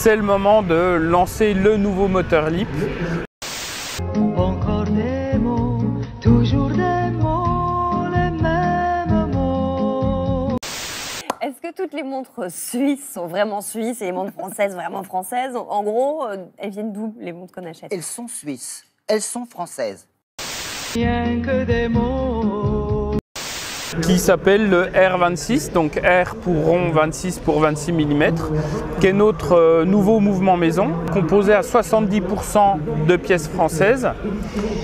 c'est le moment de lancer le nouveau moteur LiP. Encore des mots, toujours des mots, les mêmes mots. Est-ce que toutes les montres suisses sont vraiment suisses et les montres françaises vraiment françaises? En gros, elles viennent d'où, les montres qu'on achète? Elles sont suisses, elles sont françaises. Rien que des mots. Qui s'appelle le R26, donc R pour rond, 26 pour 26 mm, qui est notre nouveau mouvement maison, composé à 70% de pièces françaises,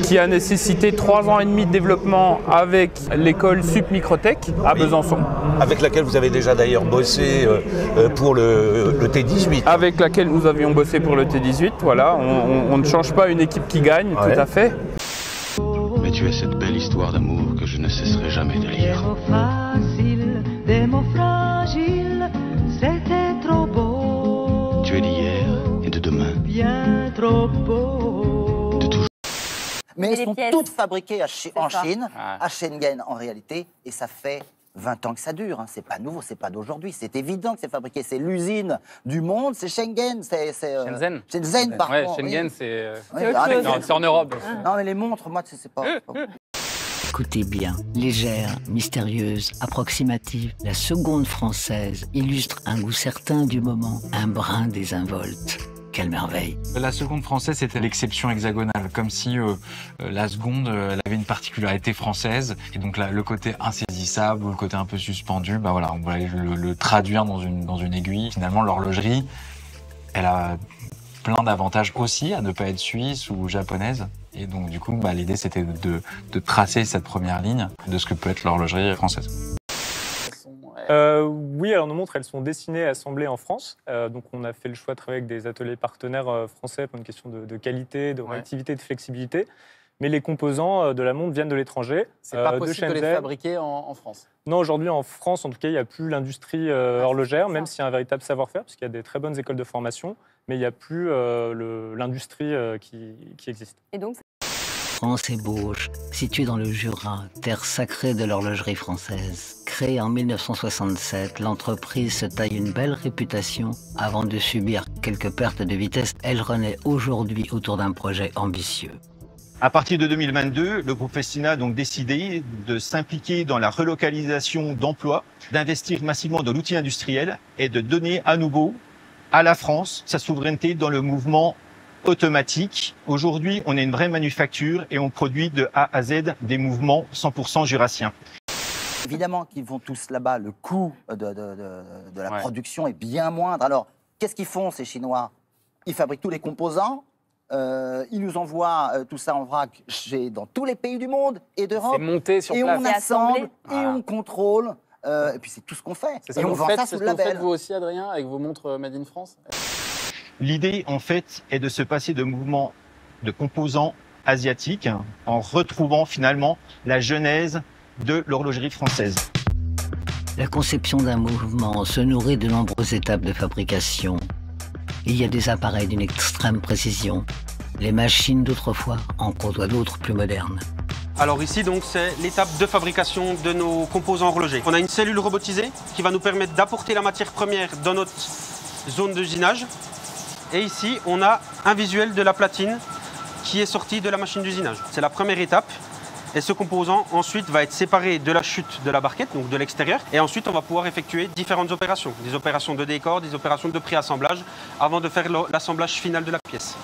qui a nécessité 3 ans et demi de développement avec l'école Sup Microtech à Besançon. Avec laquelle vous avez déjà d'ailleurs bossé pour le T18. Avec laquelle nous avions bossé pour le T18, voilà, on ne change pas une équipe qui gagne, Ouais. tout à fait. Mais tu es cette belle histoire d'amour que je ne cesserai jamais de Des lire. mots faciles, des mots fragiles, c'était trop beau. Tu es d'hier et de demain. Bien trop beau. De toujours. Mais Et elles les sont pièces. toutes fabriquées en ça. Chine, Ah. à Schengen en réalité, et ça fait 20 ans que ça dure. Hein. C'est pas nouveau, c'est pas d'aujourd'hui. C'est évident que c'est fabriqué. C'est l'usine du monde, c'est Schengen. Shenzhen. Shenzhen, par Ouais, contre. Schengen, oui. c'est. Oui, C'est autre ah, mais- chose. Non, c'est en Europe. Non, mais les montres, moi, c'est pas. Écoutez bien, légère, mystérieuse, approximative, la seconde française illustre un goût certain du moment, un brin désinvolte. Quelle merveille! La seconde française, c'était l'exception hexagonale, comme si la seconde, elle avait une particularité française, et donc là, le côté insaisissable ou le côté un peu suspendu, bah voilà, on va aller le traduire dans une aiguille. Finalement, l'horlogerie, elle a plein d'avantages aussi à ne pas être suisse ou japonaise. Et donc, du coup, bah, l'idée, c'était de tracer cette première ligne de ce que peut être l'horlogerie française. Oui, alors nos montres, elles sont dessinées et assemblées en France. Donc on a fait le choix de travailler avec des ateliers partenaires français pour une question de qualité, de réactivité, de flexibilité. Mais les composants de la montre viennent de l'étranger. C'est pas de possible de les Shenzhen. fabriquer en France. Non, aujourd'hui en France, en tout cas, il n'y a plus l'industrie horlogère, même s'il y a un véritable savoir-faire, puisqu'il y a des très bonnes écoles de formation, mais il n'y a plus l'industrie qui existe. Et donc, France et Bauges, située dans le Jura, terre sacrée de l'horlogerie française. Créée en 1967, l'entreprise se taille une belle réputation avant de subir quelques pertes de vitesse. Elle renaît aujourd'hui autour d'un projet ambitieux. À partir de 2022, le groupe Festina a donc décidé de s'impliquer dans la relocalisation d'emplois, d'investir massivement dans l'outil industriel et de donner à nouveau à la France sa souveraineté dans le mouvement automatique. Aujourd'hui, on est une vraie manufacture et on produit de A à Z des mouvements 100% jurassiens. Évidemment qu'ils vont tous là-bas, le coût de la production est bien moindre. Alors, qu'est-ce qu'ils font, ces Chinois? Ils fabriquent tous les composants, ils nous envoient tout ça en vrac dans tous les pays du monde et d'Europe. C'est monté sur Et place. on C'est assemble, assemblé. et on contrôle, et puis c'est tout ce qu'on fait. C'est ça Et que on vous vend faites, ça c'est sous ce le que vous faites label. vous aussi, Adrien, avec vos montres Made in France? L'idée, en fait, est de se passer de mouvements de composants asiatiques en retrouvant finalement la genèse de l'horlogerie française. La conception d'un mouvement se nourrit de nombreuses étapes de fabrication. Il y a des appareils d'une extrême précision. Les machines d'autrefois en côtoient d'autres plus modernes. Alors ici, donc, c'est l'étape de fabrication de nos composants horlogers. On a une cellule robotisée qui va nous permettre d'apporter la matière première dans notre zone d'usinage. Et ici, on a un visuel de la platine qui est sorti de la machine d'usinage. C'est la première étape. Et ce composant, ensuite, va être séparé de la chute de la barquette, donc de l'extérieur. Et ensuite, on va pouvoir effectuer différentes opérations. Des opérations de décor, des opérations de préassemblage, avant de faire l'assemblage final de la pièce.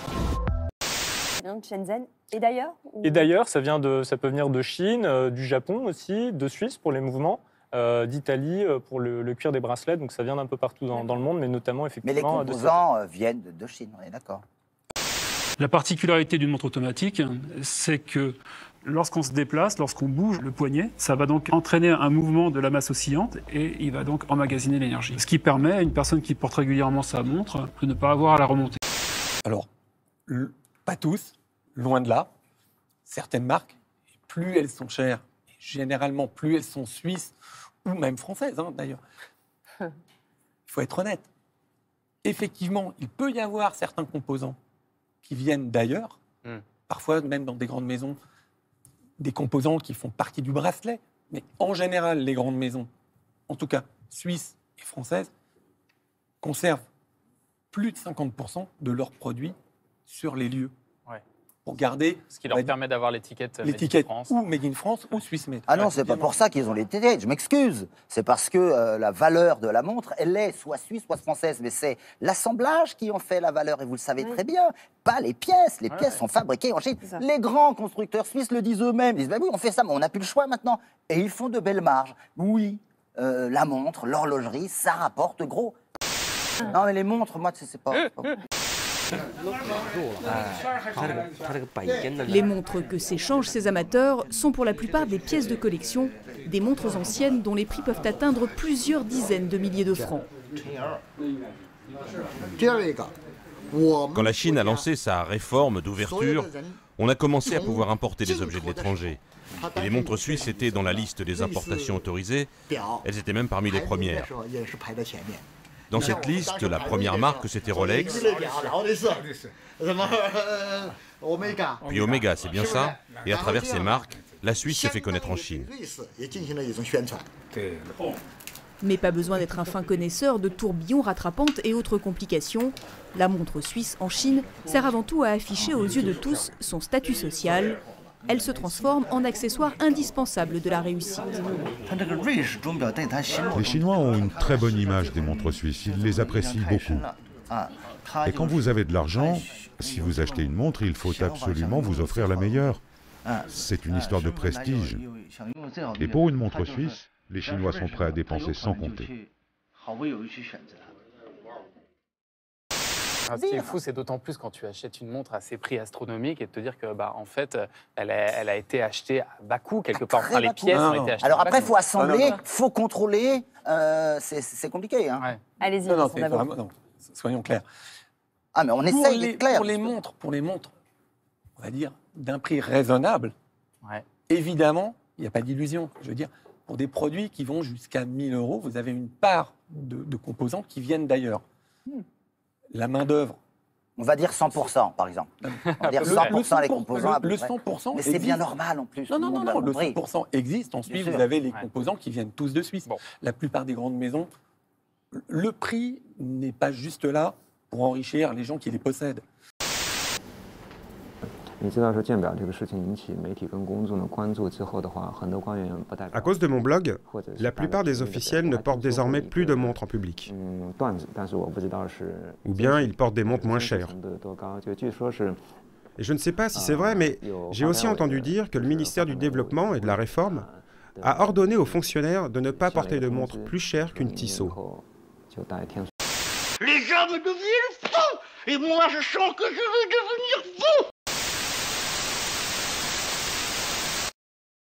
ça vient de Shenzhen. Et d'ailleurs Et d'ailleurs, ça peut venir de Chine, du Japon aussi, de Suisse pour les mouvements, d'Italie pour le cuir des bracelets. Donc ça vient d'un peu partout dans le monde, mais notamment Mais les effectivement composants viennent de Chine, on est d'accord. La particularité d'une montre automatique, c'est que lorsqu'on se déplace, lorsqu'on bouge le poignet, ça va donc entraîner un mouvement de la masse oscillante et il va donc emmagasiner l'énergie. Ce qui permet à une personne qui porte régulièrement sa montre de ne pas avoir à la remonter. Alors, pas tous, loin de là. Certaines marques, plus elles sont chères, et généralement plus elles sont suisses ou même françaises d'ailleurs. Il faut être honnête. Effectivement, il peut y avoir certains composants qui viennent d'ailleurs, parfois même dans des grandes maisons, des composants qui font partie du bracelet. Mais en général, les grandes maisons, en tout cas suisses et françaises, conservent plus de 50% de leurs produits sur les lieux. Ouais. Pour garder... Ce qui leur permet d'avoir l'étiquette Made in France. ou Made in France ou Swiss Made. Ah non, c'est pas pour ça qu'ils ont l'étiquette, je m'excuse. C'est parce que la valeur de la montre, elle est soit suisse, soit française. Mais c'est l'assemblage qui en fait la valeur, et vous le savez très bien. Pas les pièces. Les pièces sont fabriquées en Chine. Les grands constructeurs suisses le disent eux-mêmes. Ils disent, bah oui, on fait ça, mais on n'a plus le choix maintenant. Et ils font de belles marges. Oui, la montre, l'horlogerie, ça rapporte gros. Non, mais les montres, moi, c'est pas... Les montres que s'échangent ces amateurs sont pour la plupart des pièces de collection, des montres anciennes dont les prix peuvent atteindre plusieurs dizaines de milliers de francs. Quand la Chine a lancé sa réforme d'ouverture, on a commencé à pouvoir importer des objets de l'étranger. Et les montres suisses étaient dans la liste des importations autorisées, elles étaient même parmi les premières. Dans cette liste, la première marque, c'était Rolex. Puis Omega, c'est bien ça. Et à travers ces marques, la Suisse se fait connaître en Chine. Mais pas besoin d'être un fin connaisseur de tourbillons rattrapantes et autres complications. La montre suisse en Chine sert avant tout à afficher aux yeux de tous son statut social. Elle se transforme en accessoire indispensable de la réussite. Les Chinois ont une très bonne image des montres suisses, ils les apprécient beaucoup. Et quand vous avez de l'argent, si vous achetez une montre, il faut absolument vous offrir la meilleure. C'est une histoire de prestige. Et pour une montre suisse, les Chinois sont prêts à dépenser sans compter. Ce qui est fou, c'est d'autant plus quand tu achètes une montre à ces prix astronomiques et de te dire que, bah, en fait, elle a été achetée à bas coût quelque part. Enfin, les pièces ont été achetées. Alors à bas après, il coût. faut assembler, il faut contrôler. C'est compliqué. Hein. Allez-y. Soyons clairs. Ah, mais on essaye d'être clair. Pour les montres, on va dire, d'un prix raisonnable, évidemment, il n'y a pas d'illusion. Je veux dire, pour des produits qui vont jusqu'à 1 000 €, vous avez une part de composants qui viennent d'ailleurs. La main-d'œuvre. On va dire 100%, par exemple. On va dire 100% les composants. Le 100%. Mais c'est bien normal en plus. Non, le 100% existe. Ensuite, vous avez les composants qui viennent tous de Suisse. La plupart des grandes maisons, le prix n'est pas juste là pour enrichir les gens qui les possèdent. À cause de mon blog, la plupart des officiels ne portent désormais plus de montres en public. Ou bien ils portent des montres moins chères. Et je ne sais pas si c'est vrai, mais j'ai aussi entendu dire que le ministère du Développement et de la Réforme a ordonné aux fonctionnaires de ne pas porter de montre plus chère qu'une Tissot. Les gens me deviennent fous! Et moi, je sens que je veux devenir fou!